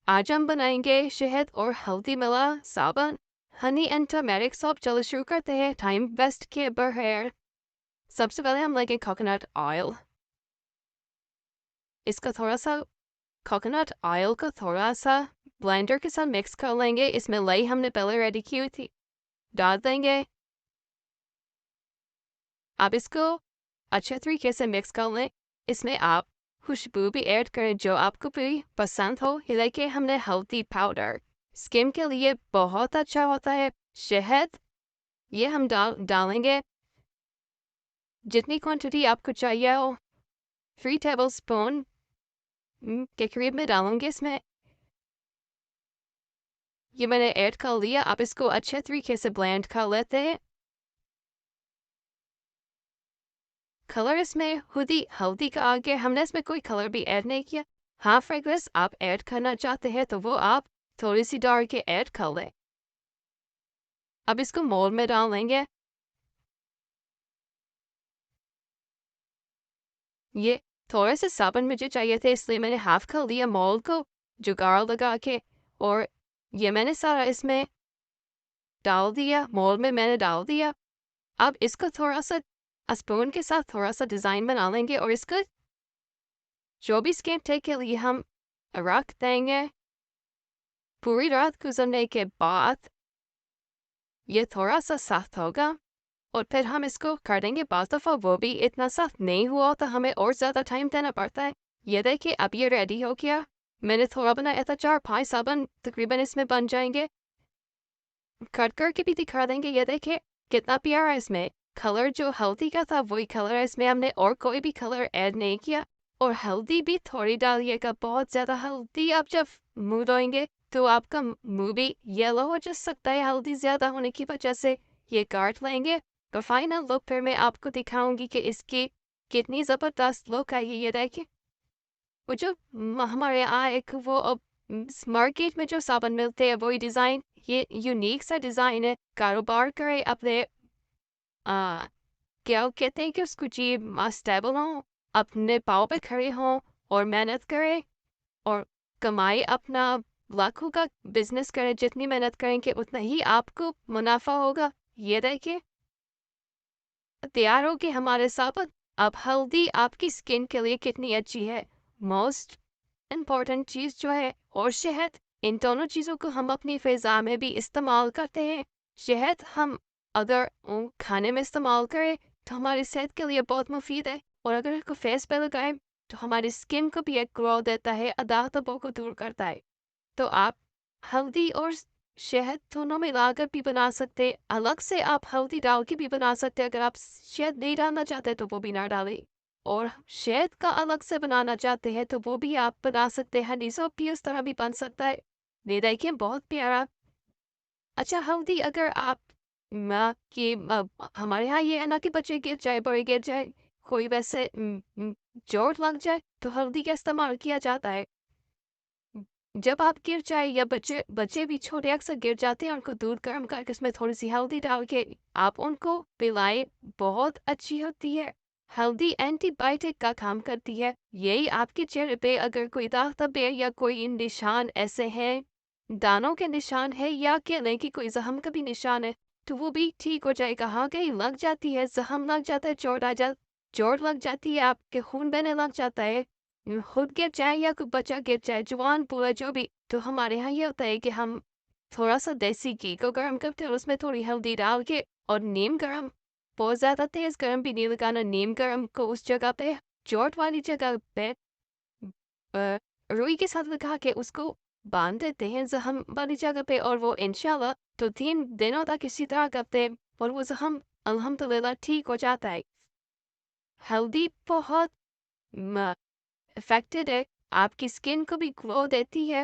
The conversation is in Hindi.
आज हम बनाएंगे शहद और हल्दी मिला साबुन। Honey and turmeric soap. चलो शुरू करते हैं टाइम वेस्ट के बगैर। सबसे पहले हम लेंगे कोकोनट ऑयल। इसका थोड़ा सा कोकोनट ऑयल को थोड़ा सा ब्लेंडर के साथ मिक्स कर लेंगे। इसमें लई हमने पहले रेडी की हुई थी डाल देंगे। आप इसको अच्छे तरीके से मिक्स कर लें। इसमें आप खुशबू भी ऐड करें जो आपको भी पसंद हो। लेके हमने हल्दी पाउडर स्किन के लिए बहुत अच्छा होता है। शहद ये हम डालेंगे जितनी क्वांटिटी आपको चाहिए हो। 3 टेबल स्पून के करीब में डालूंगी इसमें। ये मैंने ऐड कर लिया। आप इसको अच्छे तरीके से ब्लेंड कर लेते हैं। कलर इसमें हल्दी का आगे हमने इसमें कोई कलर भी ऐड नहीं किया। हाँ, फ्रेग्रेंस आप ऐड करना चाहते हैं तो वो आप थोड़ी सी डाल के ऐड कर लें। अब इसको मोल्ड में डाल लेंगे। ये थोड़े से साबुन मुझे चाहिए थे इसलिए मैंने हाफ कर लिया मोल्ड को जुगाड़ लगा के। और ये मैंने सारा इसमें डाल दिया। मोल्ड में मैंने डाल दिया। अब इसको थोड़ा सा स्पून के साथ थोड़ा सा डिज़ाइन बना लेंगे और इसको 24 घंटे के लिए हम रख देंगे। पूरी रात गुजरने के बाद ये थोड़ा सा सख्त होगा और फिर हम इसको कर देंगे 5 दफ़ा। वो भी इतना सख्त नहीं हुआ तो हमें और ज़्यादा टाइम देना पड़ता है। ये देखिए अब ये रेडी हो गया। मैंने थोड़ा बनाया था 4-5 साबुन तकरीबन इसमें बन जाएंगे। कट करके भी दिखा देंगे। ये देखिए कितना प्यारा इसमें कलर जो हल्दी का था वही कलर है इसमें। हमने और कोई भी कलर ऐड नहीं किया। और हल्दी भी थोड़ी डालिएगा। बहुत ज़्यादा हल्दी आप जब मुंह धोएंगे तो आपका मुंह भी येलो हो जा सकता है हल्दी ज़्यादा होने की वजह से। ये काट लेंगे तो फाइनल लुक फिर मैं आपको दिखाऊंगी कि इसकी कितनी ज़बरदस्त लुक आई है। ये देखिए वो जो हमारे यहाँ एक वो अब मार्केट में जो साबुन मिलते हैं वही डिज़ाइन। ये यूनिक सा डिज़ाइन है। कारोबार करें अपने क्या कहते हैं कि उसको जी स्टेबल हों, अपने पाँव पे खड़े हों और मेहनत करें और कमाई अपना लाखों का बिजनेस करें। जितनी मेहनत करेंगे उतना ही आपको मुनाफा होगा। ये देखिए तैयार होगी हमारे साबुन। अब हल्दी आपकी स्किन के लिए कितनी अच्छी है। मोस्ट इम्पॉर्टेंट चीज़ जो है और शहद, इन दोनों चीज़ों को हम अपनी फ़िज़ा में भी इस्तेमाल करते हैं। शहद हम अगर खाने में इस्तेमाल करें तो हमारी सेहत के लिए बहुत मुफीद है। और अगर इसको फेस पे लगाएं तो हमारी स्किन को भी एक ग्लो देता है, अदा धब्बों को दूर करता है। तो आप हल्दी और शहद दोनों मिलाकर भी बना सकते हैं। अलग से आप हल्दी डाल के भी बना सकते हैं। अगर आप शहद नहीं डालना चाहते तो वो भी ना डालें। और शहद का अलग से बनाना चाहते हैं तो वो भी आप बना सकते हैं। हनी सोप भी उस तरह भी बन सकता है। ये देखिए बहुत प्यारा। अच्छा हल्दी अगर आप हमारे यहाँ ये है ना कि बच्चे गिर जाए बड़े गिर जाए कोई वैसे चोट लग जाए तो हल्दी का इस्तेमाल किया जाता है। जब आप गिर जाए या बच्चे बच्चे भी छोटे अक्सर गिर जाते हैं उनको दूध गर्म करके उसमें थोड़ी सी हल्दी डाल के आप उनको पिलाएं। बहुत अच्छी होती है। हल्दी एंटीबायोटिक का काम करती है। यही आपके चेहरे पे अगर कोई दाग धब्बे या कोई निशान ऐसे हैं, दानों के निशान है या कहने की कोई जख्म का भी निशान है तो वो भी ठीक हो जाएगा। हाँ कहीं लग जाती है, जख्म लग जाता है, चोट लग जाती है, आपके खून बहने लग जाता है, खुद गिर जाए या कोई बच्चा गिर जाए, जवान बूढ़ा जो भी, तो हमारे यहाँ ये होता है कि हम थोड़ा सा देसी घी को गर्म करते हैं और उसमें थोड़ी हल्दी डाल के और नीम गर्म, बहुत ज़्यादा तेज़ गर्म भी नहीं लगाना, नीम गर्म को उस जगह पे चोट वाली जगह पे रुई के साथ लगा के उसको बांध देते हैं जख्म वाली जगह पे। और वो इंशाल्लाह तो 3 दिनों तक इसी तरह करते हैं और वो जख्म अल्हम्दुलिल्लाह ठीक हो जाता है। हल्दी बहुत इफेक्टेड है, आपकी स्किन को भी ग्लो देती है